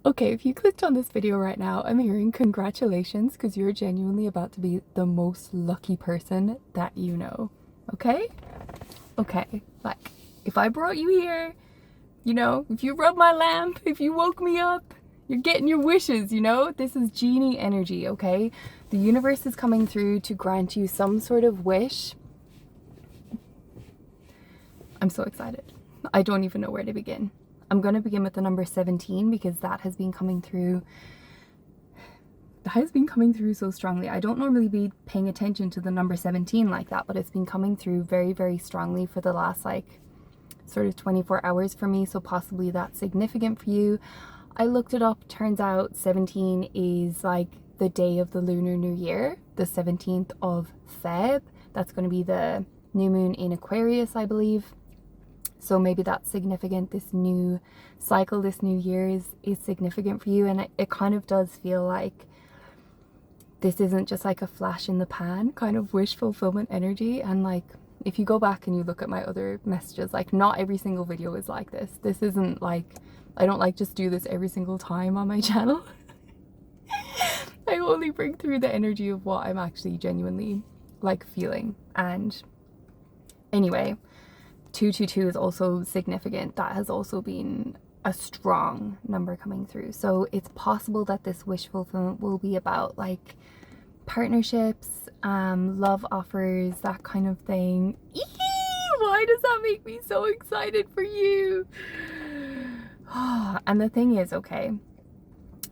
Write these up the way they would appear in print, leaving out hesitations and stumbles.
Okay, if you clicked on this video right now, I'm hearing congratulations because you're genuinely about to be the most lucky person that you know. Okay? Okay, like, if I brought you here, you know, if you rubbed my lamp, if you woke me up, you're getting your wishes, you know? This is Genie energy, okay? The universe is coming through to grant you some sort of wish. I'm so excited. I don't even know where to begin. I'm going to begin with the number 17 because that has been coming through. That has been coming through so strongly. I don't normally be paying attention to the number 17 like that, but it's been coming through very, very strongly for the last like sort of 24 hours for me. So possibly that's significant for you. I looked it up. Turns out 17 is like the day of the Lunar New Year, the 17th of Feb. That's going to be the new moon in Aquarius, I believe. So maybe that's significant. This new cycle, this new year is significant for you. And it kind of does feel like this isn't just like a flash in the pan kind of wish fulfillment energy. And like, if you go back and you look at my other messages, like not every single video is like this. This isn't like, I don't like just do this every single time on my channel. I only bring through the energy of what I'm actually genuinely like feeling. And anyway, 222 is also significant. That has also been a strong number coming through. So it's possible that this wish fulfillment will be about like partnerships, love offers, that kind of thing. Eee! Why does that make me so excited for you? And the thing is, okay,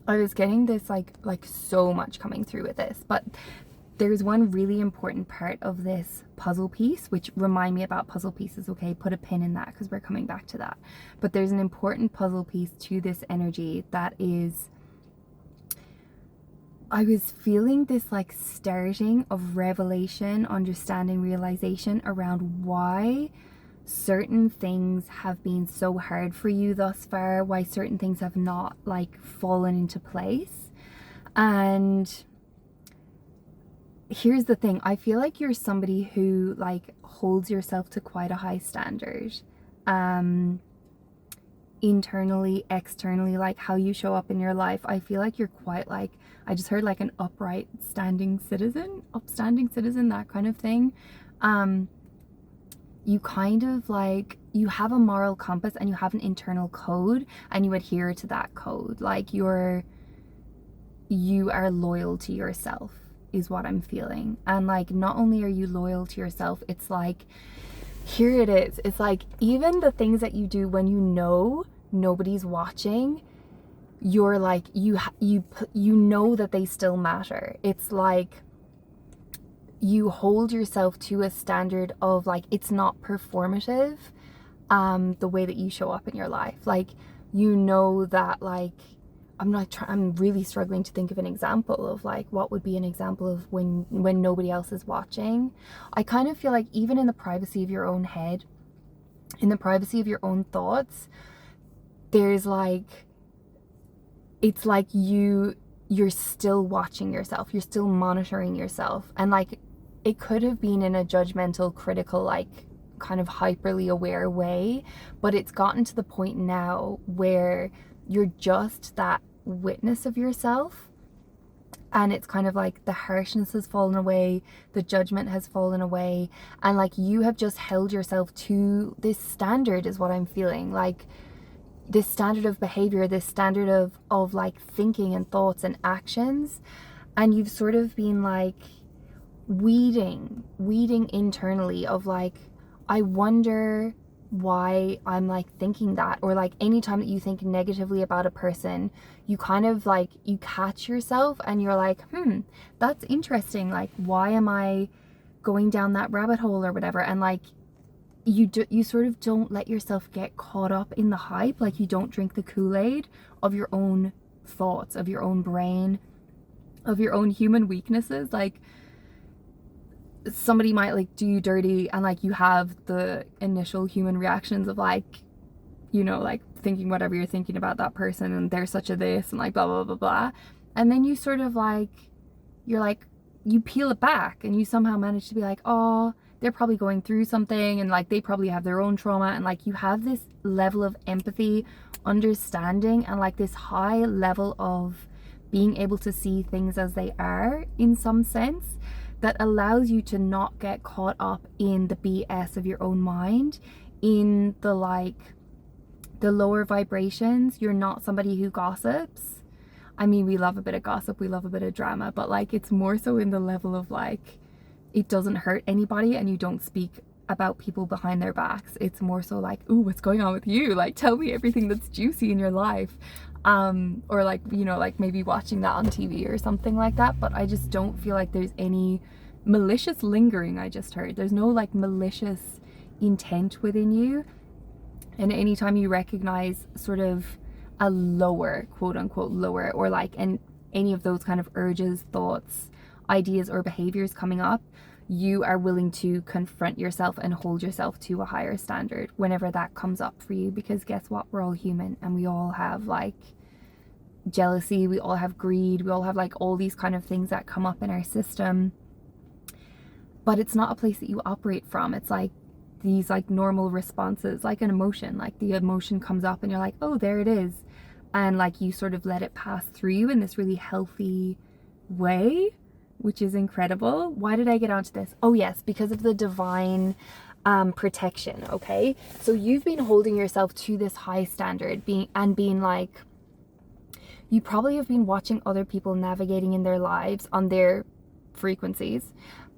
I was getting this like so much coming through with this, but there's one really important part of this puzzle piece, which remind me about puzzle pieces, okay? Put a pin in that because we're coming back to that. But there's an important puzzle piece to this energy that is, I was feeling this like starting of revelation, understanding, realization around why certain things have been so hard for you thus far, why certain things have not like fallen into place. And here's the thing, I feel like you're somebody who like holds yourself to quite a high standard, internally, externally, like how you show up in your life. I feel like you're quite like, I just heard like an upstanding citizen, that kind of thing. You kind of like, you have a moral compass and you have an internal code and you adhere to that code. Like you are loyal to yourself is what I'm feeling. And like, not only are you loyal to yourself, it's like, here it is. It's like, even the things that you do when you know nobody's watching, you're like, you know that they still matter. It's like, you hold yourself to a standard of like, it's not performative, the way that you show up in your life. Like, you know that like, I'm really struggling to think of an example of like what would be an example of when nobody else is watching. I kind of feel like even in the privacy of your own head, in the privacy of your own thoughts, there's like, it's like you're still watching yourself, you're still monitoring yourself. And like, it could have been in a judgmental, critical, like kind of hyperly aware way, but it's gotten to the point now where you're just that witness of yourself, and it's kind of like the harshness has fallen away, the judgment has fallen away, and like you have just held yourself to this standard is what I'm feeling, like this standard of behavior, this standard of like thinking and thoughts and actions. And you've sort of been like weeding internally of like, I wonder why I'm like thinking that, or like anytime that you think negatively about a person, you kind of like, you catch yourself and you're like, that's interesting, like why am I going down that rabbit hole or whatever. And like you sort of don't let yourself get caught up in the hype, like you don't drink the Kool-Aid of your own thoughts, of your own brain, of your own human weaknesses. Like somebody might like do you dirty and like you have the initial human reactions of like, you know, like thinking whatever you're thinking about that person and they're such a this and like blah blah blah blah, and then you sort of like, you're like, you peel it back and you somehow manage to be like, oh, they're probably going through something and like they probably have their own trauma, and like you have this level of empathy understanding and like this high level of being able to see things as they are in some sense, that allows you to not get caught up in the BS of your own mind, in the like the lower vibrations. You're not somebody who gossips. I mean, we love a bit of gossip, we love a bit of drama, but like it's more so in the level of like, it doesn't hurt anybody and you don't speak about people behind their backs. It's more so like, ooh, what's going on with you? Like, tell me everything that's juicy in your life. Or like, you know, like maybe watching that on TV or something like that. But I just don't feel like there's any malicious lingering. I just heard there's no like malicious intent within you. And anytime you recognize sort of a lower, quote unquote lower, or like any of those kind of urges, thoughts, ideas or behaviors coming up, you are willing to confront yourself and hold yourself to a higher standard whenever that comes up for you. Because guess what, we're all human and we all have like jealousy, we all have greed, we all have like all these kind of things that come up in our system, but it's not a place that you operate from. It's like these like normal responses, like an emotion, like the emotion comes up and you're like, oh, there it is, and like you sort of let it pass through you in this really healthy way, which is incredible. Why did I get onto this? Oh yes, because of the divine protection. Okay, so you've been holding yourself to this high standard, being like, you probably have been watching other people navigating in their lives on their frequencies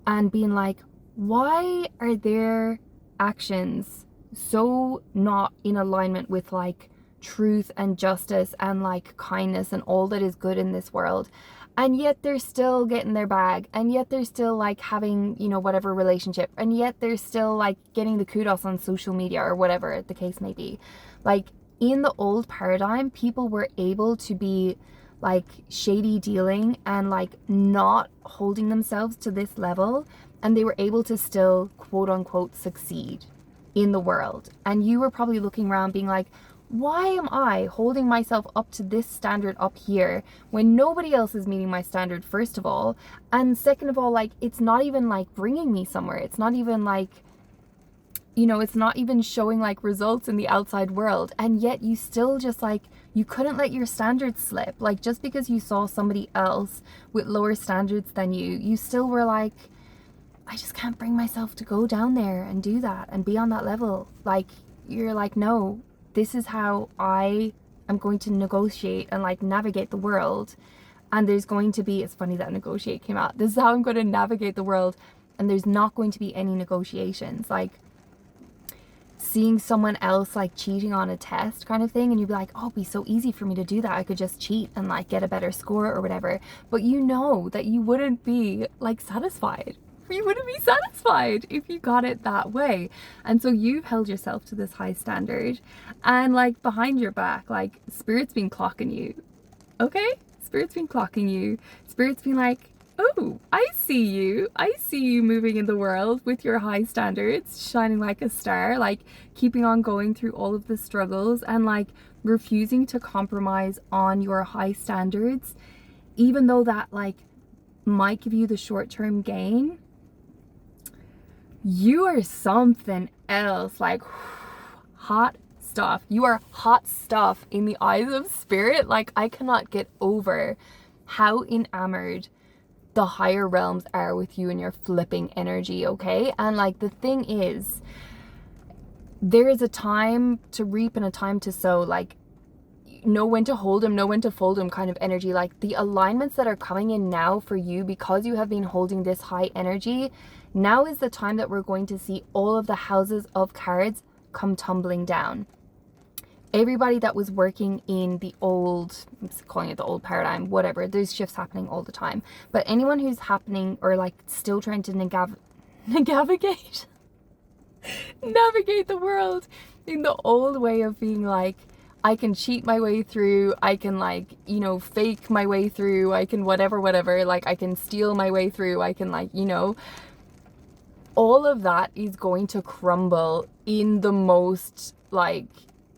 and being like, why are their actions so not in alignment with like truth and justice and like kindness and all that is good in this world? And yet they're still getting their bag, and yet they're still like having, you know, whatever relationship, and yet they're still like getting the kudos on social media or whatever the case may be. Like in the old paradigm, people were able to be like shady dealing and like not holding themselves to this level, and they were able to still quote unquote succeed in the world. And you were probably looking around being like, why am I holding myself up to this standard up here when nobody else is meeting my standard, first of all, and second of all, like it's not even like bringing me somewhere. It's not even like, you know, it's not even showing like results in the outside world. And yet you still just like, you couldn't let your standards slip. Like just because you saw somebody else with lower standards than you still were like, I just can't bring myself to go down there and do that and be on that level. Like you're like, no, this is how I am going to negotiate and like navigate the world. And there's going to be, it's funny that negotiate came out. This is how I'm going to navigate the world. And there's not going to be any negotiations. Like seeing someone else like cheating on a test kind of thing, and you'd be like, oh, it'd be so easy for me to do that. I could just cheat and like get a better score or whatever. But you know that you wouldn't be like satisfied. You wouldn't be satisfied if you got it that way. And so you've held yourself to this high standard, and like behind your back, like spirit's been clocking you. Okay? Spirit's been clocking you. Spirit's been like, oh, I see you. I see you moving in the world with your high standards, shining like a star, like keeping on going through all of the struggles and like refusing to compromise on your high standards, even though that like might give you the short-term gain. You are something else, like hot stuff. You are hot stuff in the eyes of spirit. Like I cannot get over how enamored the higher realms are with you and your flipping energy, okay? And like the thing is, there is a time to reap and a time to sow. Like know when to hold them, know when to fold them kind of energy. Like the alignments that are coming in now for you, because you have been holding this high energy, now is the time that we're going to see all of the houses of cards come tumbling down. Everybody that was working in the old, I'm calling it the old paradigm, whatever, there's shifts happening all the time. But anyone who's happening or like still trying to navigate the world in the old way of being like, I can cheat my way through, I can like, you know, fake my way through, I can whatever, like I can steal my way through, I can like, you know, all of that is going to crumble in the most like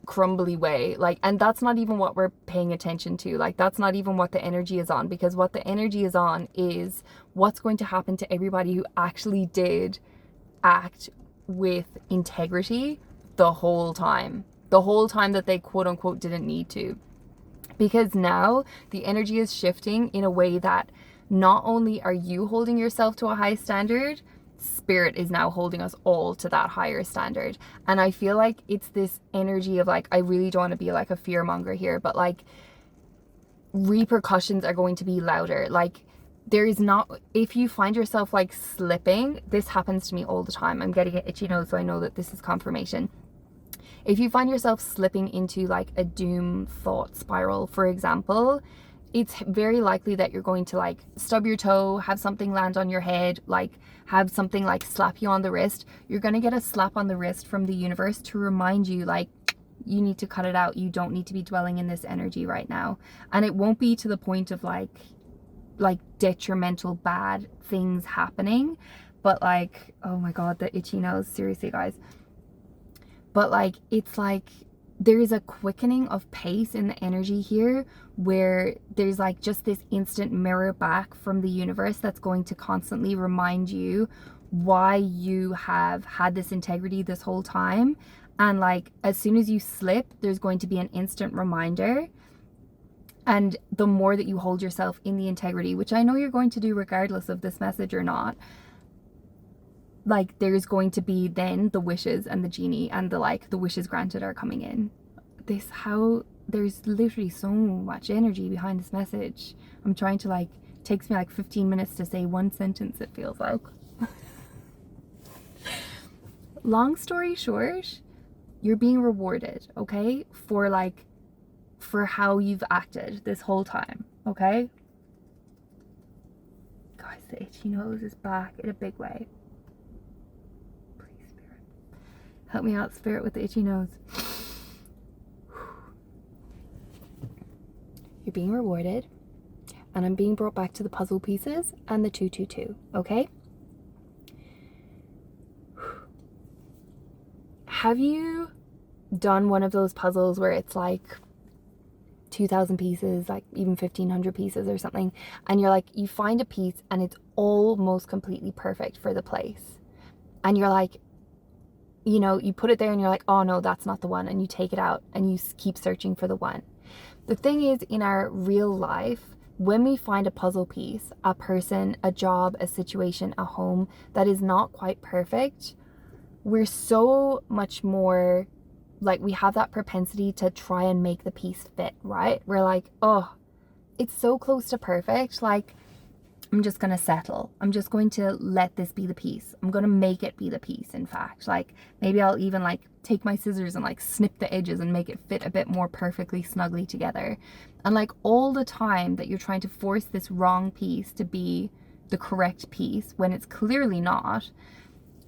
crumbly way. Like, and that's not even what we're paying attention to. Like that's not even what the energy is on, because what the energy is on is what's going to happen to everybody who actually did act with integrity the whole time. the whole time that they quote unquote didn't need to. Because now the energy is shifting in a way that not only are you holding yourself to a high standard, spirit is now holding us all to that higher standard. And I feel like it's this energy of like, I really don't want to be like a fearmonger here, but like repercussions are going to be louder. Like there is not, if you find yourself like slipping, this happens to me all the time. I'm getting an itchy nose, so I know that this is confirmation. If you find yourself slipping into like a doom thought spiral, for example, it's very likely that you're going to like stub your toe, have something land on your head, like have something like slap you on the wrist. You're going to get a slap on the wrist from the universe to remind you like, you need to cut it out. You don't need to be dwelling in this energy right now. And it won't be to the point of like detrimental bad things happening, but like, oh my God, the itchy nose, seriously guys. But like, it's like there is a quickening of pace in the energy here where there's like just this instant mirror back from the universe that's going to constantly remind you why you have had this integrity this whole time. And like, as soon as you slip, there's going to be an instant reminder. And the more that you hold yourself in the integrity, which I know you're going to do regardless of this message or not, like there's going to be then the wishes and the genie and the like the wishes granted are coming in. There's literally so much energy behind this message. I'm trying to like, takes me like 15 minutes to say one sentence, it feels like. Long story short, you're being rewarded, okay? For how you've acted this whole time, okay? Guys, the itchy nose is back in a big way. Please, Spirit. Help me out, Spirit, with the itchy nose. You're being rewarded, and I'm being brought back to the puzzle pieces and the 222, okay? Have you done one of those puzzles where it's like 2,000 pieces, like even 1,500 pieces or something, and you're like, you find a piece and it's almost completely perfect for the place, and you're like, you know, you put it there and you're like, oh no, that's not the one, and you take it out and you keep searching for the one. The thing is, in our real life, when we find a puzzle piece, a person, a job, a situation, a home that is not quite perfect, we're so much more like, we have that propensity to try and make the piece fit, right? We're like, oh, it's so close to perfect. Like, I'm just going to settle. I'm just going to let this be the piece. I'm going to make it be the piece. In fact, like maybe I'll even like take my scissors and like snip the edges and make it fit a bit more perfectly snugly together. And like all the time that you're trying to force this wrong piece to be the correct piece when it's clearly not,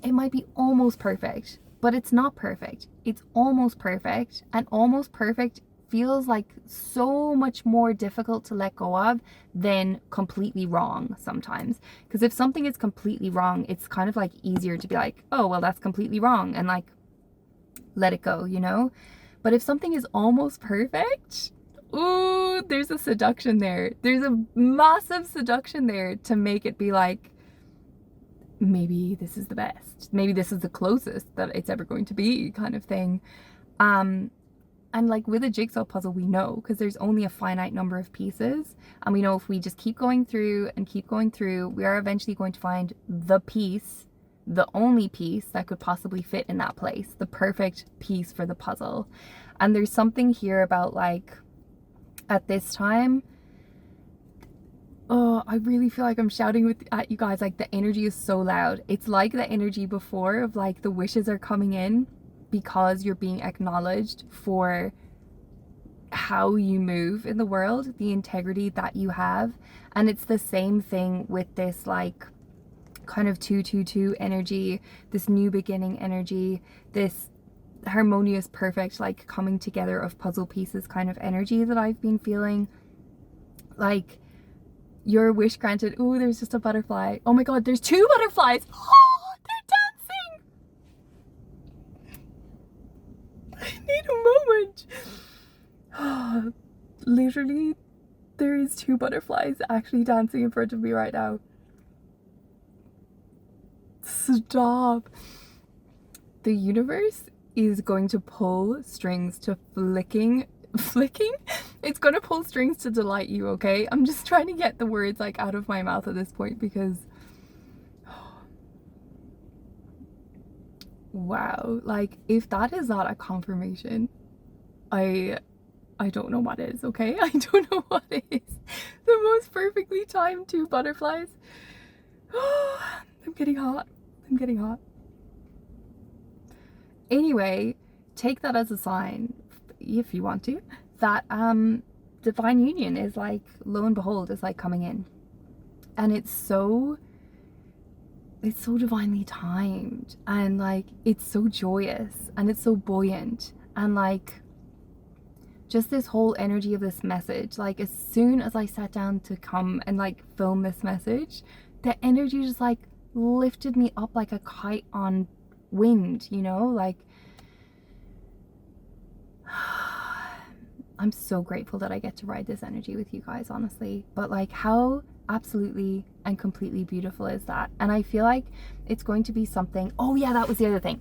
it might be almost perfect, but it's not perfect. It's almost perfect, and almost perfect feels like so much more difficult to let go of than completely wrong sometimes. Because if something is completely wrong, it's kind of like easier to be like, oh, well, that's completely wrong, and like let it go, you know? But if something is almost perfect, ooh, there's a seduction there. There's a massive seduction there to make it be like, maybe this is the best. Maybe this is the closest that it's ever going to be, kind of thing. And like with a jigsaw puzzle, we know, because there's only a finite number of pieces, and we know if we just keep going through and keep going through, we are eventually going to find the piece, the only piece that could possibly fit in that place, the perfect piece for the puzzle. And there's something here about like, at this time, oh, I really feel like I'm shouting at you guys, like the energy is so loud. It's like the energy before of like the wishes are coming in because you're being acknowledged for how you move in the world, the integrity that you have. And it's the same thing with this like kind of 222 energy, this new beginning energy, this harmonious, perfect, like coming together of puzzle pieces kind of energy that I've been feeling. Like, your wish granted. Ooh, there's just a butterfly. Oh my God, there's 2 butterflies. Oh, they're dancing. I need a moment. Oh, literally, there is 2 butterflies actually dancing in front of me right now. Stop. The universe is going to pull strings to flicking. It's going to pull strings to delight you, okay? I'm just trying to get the words like out of my mouth at this point because wow, like if that is not a confirmation, I don't know what is, okay? I don't know what is. The most perfectly timed 2 butterflies. I'm getting hot. I'm getting hot. Anyway, take that as a sign, if you want to, that divine union is like, lo and behold, is like coming in. And it's so divinely timed, and like it's so joyous, and it's so buoyant, and like just this whole energy of this message, like as soon as I sat down to come and like film this message, the energy just like lifted me up like a kite on wind, you know, like I'm so grateful that I get to ride this energy with you guys, honestly. But like how absolutely and completely beautiful is that? And I feel like it's going to be something, oh yeah, that was the other thing.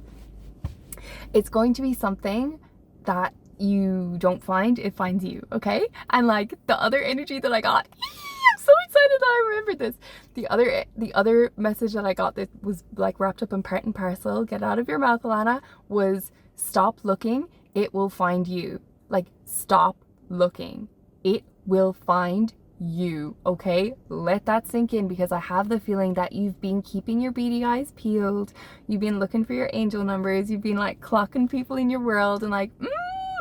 It's going to be something that you don't find, it finds you, okay? And like the other energy that I got, I'm so excited that I remembered this. The other message that I got that was like wrapped up in part and parcel, get out of your mouth, Alana, was stop looking, it will find you. Like, stop looking, it will find you, okay? Let that sink in, because I have the feeling that you've been keeping your beady eyes peeled, you've been looking for your angel numbers, you've been like clocking people in your world and like,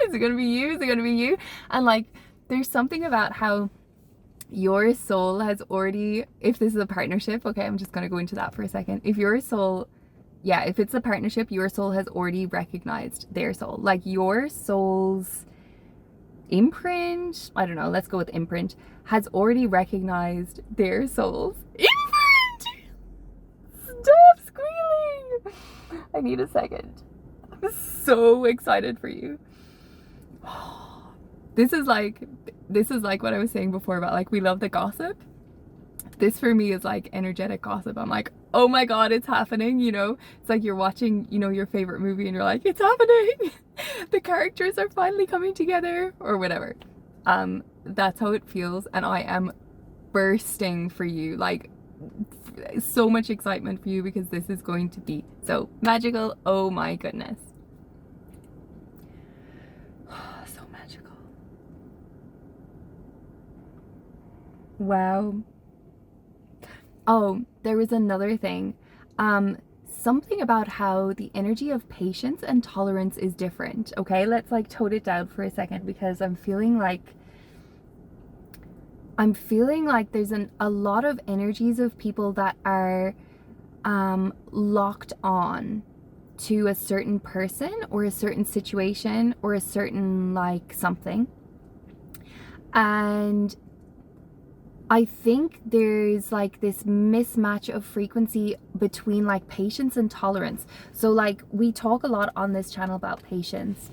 is it gonna be you? Is it gonna be you? And like, there's something about how your soul has already, if this is a partnership, okay, I'm just gonna go into that for a second. If your soul, yeah, if it's a partnership, your soul has already recognized their soul. Like your soul's imprint, I don't know, let's go with imprint, has already recognized their soul's imprint. Stop squealing. I need a second. I'm so excited for you. This is like what I was saying before about like we love the gossip. This for me is like energetic gossip. I'm like, oh my god, it's happening, you know? It's like you're watching, you know, your favorite movie and you're like, it's happening. The characters are finally coming together or whatever. That's how it feels, and I am bursting for you. Like so much excitement for you, because this is going to be so magical. Oh my goodness. So magical. Wow. Oh, there was another thing. Something about how the energy of patience and tolerance is different. Okay, let's like tone it down for a second, because I'm feeling like there's a lot of energies of people that are locked on to a certain person or a certain situation or a certain like something. And I think there's like this mismatch of frequency between like patience and tolerance. So like we talk a lot on this channel about patience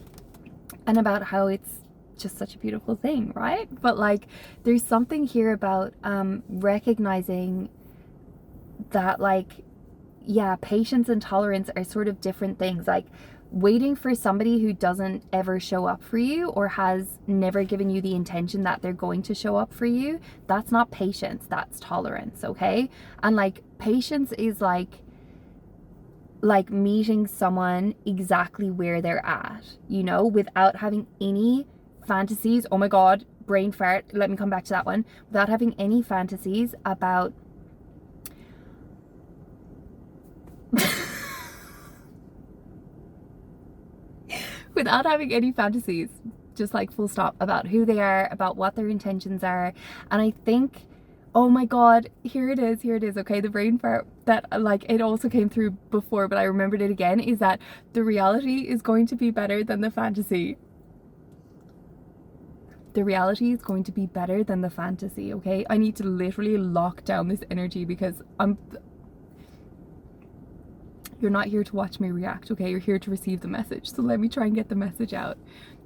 and about how it's just such a beautiful thing, right? But like there's something here about recognizing that like, yeah, patience and tolerance are sort of different things. Like waiting for somebody who doesn't ever show up for you or has never given you the intention that they're going to show up for you, that's not patience, that's tolerance, okay? And like patience is like meeting someone exactly where they're at, you know, without having any fantasies. Oh my god, brain fart, let me come back to that one. Without having any fantasies about without having any fantasies, just like full stop, about who they are, about what their intentions are. And I think, oh my god, here it is, okay? The brain fart that like it also came through before, but I remembered it again, is that the reality is going to be better than the fantasy. The reality is going to be better than the fantasy, okay? I need to literally lock down this energy, because you're not here to watch me react, okay? You're here to receive the message. So let me try and get the message out.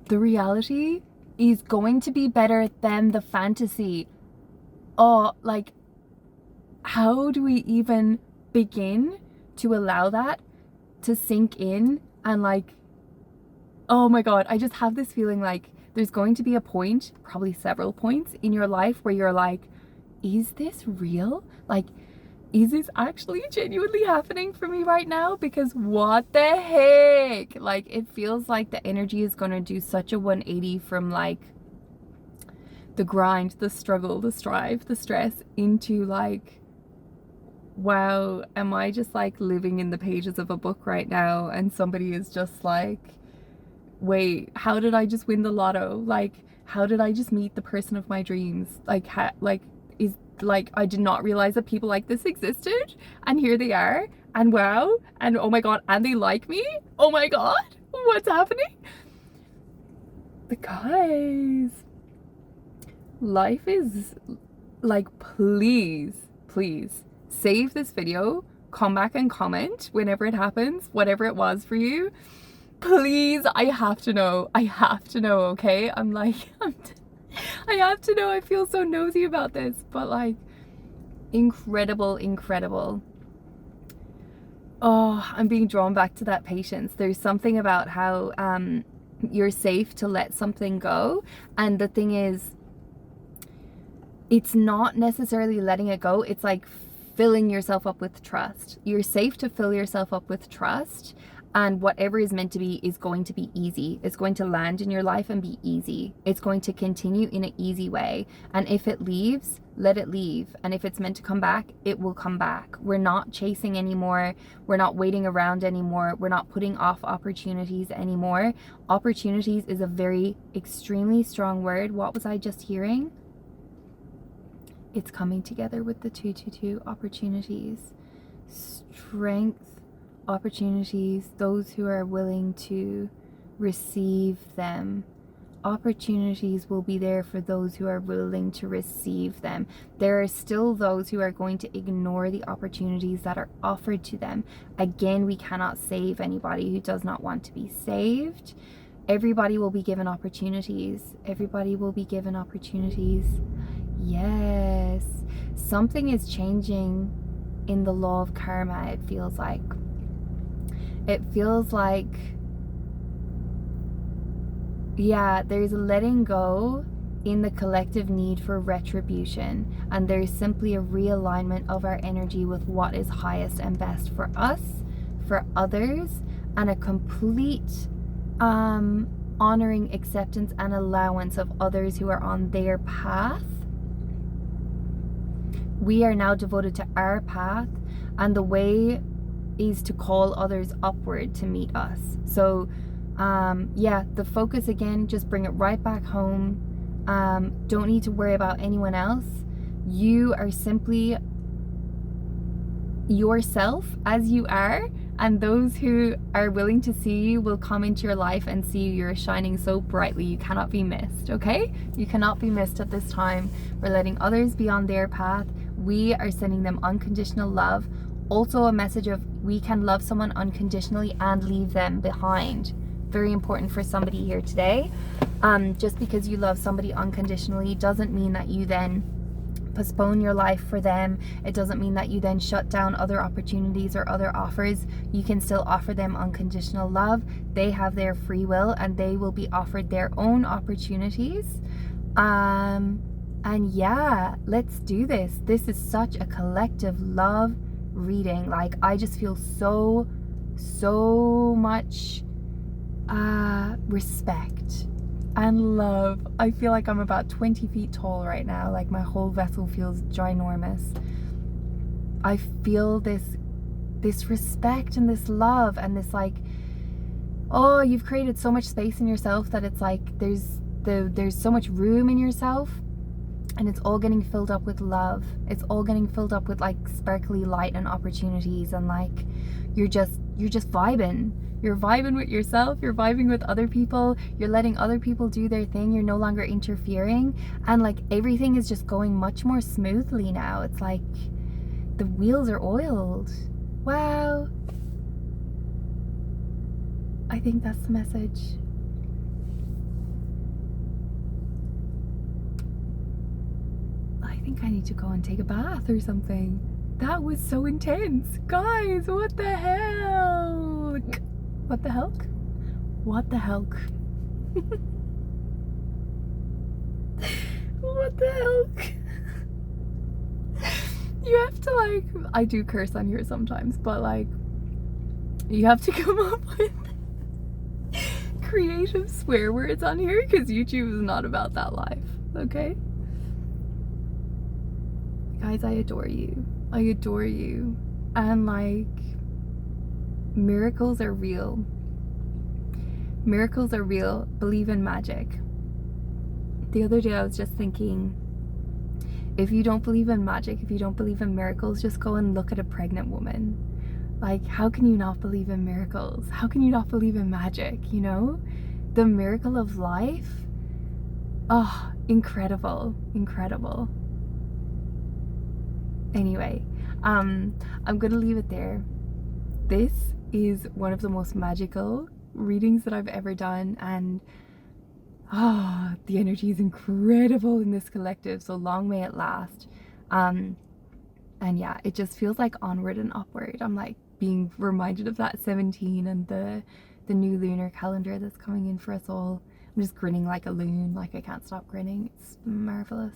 The reality is going to be better than the fantasy. Oh, like, how do we even begin to allow that to sink in and like oh my God, I just have this feeling like there's going to be a point, probably several points in your life where you're like, is this real? Like, is this actually genuinely happening for me right now? Because what the heck? Like, it feels like the energy is going to do such a 180 from like the grind, the struggle, the strive, the stress into like, wow, am I just like living in the pages of a book right now? And somebody is just like, wait, how did I just win the lotto? Like, how did I just meet the person of my dreams? Like, I did not realize that people like this existed, and here they are, and wow, and oh my God, and they like me? Oh my God, what's happening? But guys, life is like, please save this video, come back and comment whenever it happens, whatever it was for you. Please, I have to know, okay? I have to know. I feel so nosy about this, but like, incredible. Oh, I'm being drawn back to that patience. There's something about how you're safe to let something go, and the thing is, it's not necessarily letting it go, it's like filling yourself up with trust. You're safe to fill yourself up with trust, and whatever is meant to be is going to be easy. It's going to land in your life and be easy. It's going to continue in an easy way. And if it leaves, let it leave. And if it's meant to come back, it will come back. We're not chasing anymore. We're not waiting around anymore. We're not putting off opportunities anymore. Opportunities is a very extremely strong word. What was I just hearing? It's coming together with the 222 opportunities. Strength, opportunities, those who are willing to receive them. Opportunities will be there for those who are willing to receive them. There are still those who are going to ignore the opportunities that are offered to them. Again, we cannot save anybody who does not want to be saved. Everybody will be given opportunities. Everybody will be given opportunities. Yes. Something is changing in the law of karma, it feels like. It feels like, yeah, there's a letting go in the collective need for retribution, and there's simply a realignment of our energy with what is highest and best for us, for others, and a complete honoring, acceptance, and allowance of others who are on their path. We are now devoted to our path, and the way is to call others upward to meet us. So yeah, the focus again, just bring it right back home. Don't need to worry about anyone else. You are simply yourself as you are, and those who are willing to see you will come into your life and see you're shining so brightly. You cannot be missed, okay? You cannot be missed at this time. We're letting others be on their path. We are sending them unconditional love. Also a message of we can love someone unconditionally and leave them behind. Very important for somebody here today. Just because you love somebody unconditionally doesn't mean that you then postpone your life for them. It doesn't mean that you then shut down other opportunities or other offers. You can still offer them unconditional love. They have their free will, and they will be offered their own opportunities. And yeah, let's do this. This is such a collective love reading. Like, I just feel so much respect and love. I feel like I'm about 20 feet tall right now. Like, my whole vessel feels ginormous. I feel this respect and this love and this, like, oh, you've created so much space in yourself that it's like there's so much room in yourself, and it's all getting filled up with love. It's all getting filled up with like sparkly light and opportunities, and like you're just vibing. You're vibing with yourself, you're vibing with other people, you're letting other people do their thing, you're no longer interfering, and like everything is just going much more smoothly now. It's like the wheels are oiled. Wow. I think that's the message. I think I need to go and take a bath or something. That was so intense. Guys, what the hell? What the hell? What the hell? What the hell? You have to like, I do curse on here sometimes, but like, you have to come up with creative swear words on here because YouTube is not about that life, okay? Guys, I adore you. I adore you. And like, miracles are real. Miracles are real. Believe in magic. The other day I was just thinking, if you don't believe in magic, if you don't believe in miracles, just go and look at a pregnant woman. Like, how can you not believe in miracles? How can you not believe in magic, you know? The miracle of life. Oh, incredible. Incredible. Anyway, I'm gonna leave it there. This is one of the most magical readings that I've ever done, and the energy is incredible in this collective, so long may it last. And yeah, it just feels like onward and upward. I'm like being reminded of that 17 and the new lunar calendar that's coming in for us all. I'm just grinning like a loon, like I can't stop grinning. It's marvelous.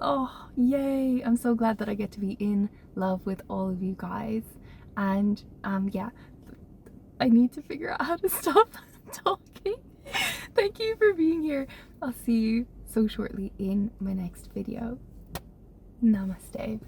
Oh, yay! I'm so glad that I get to be in love with all of you guys. And yeah, I need to figure out how to stop talking. Thank you for being here. I'll see you so shortly in my next video. Namaste.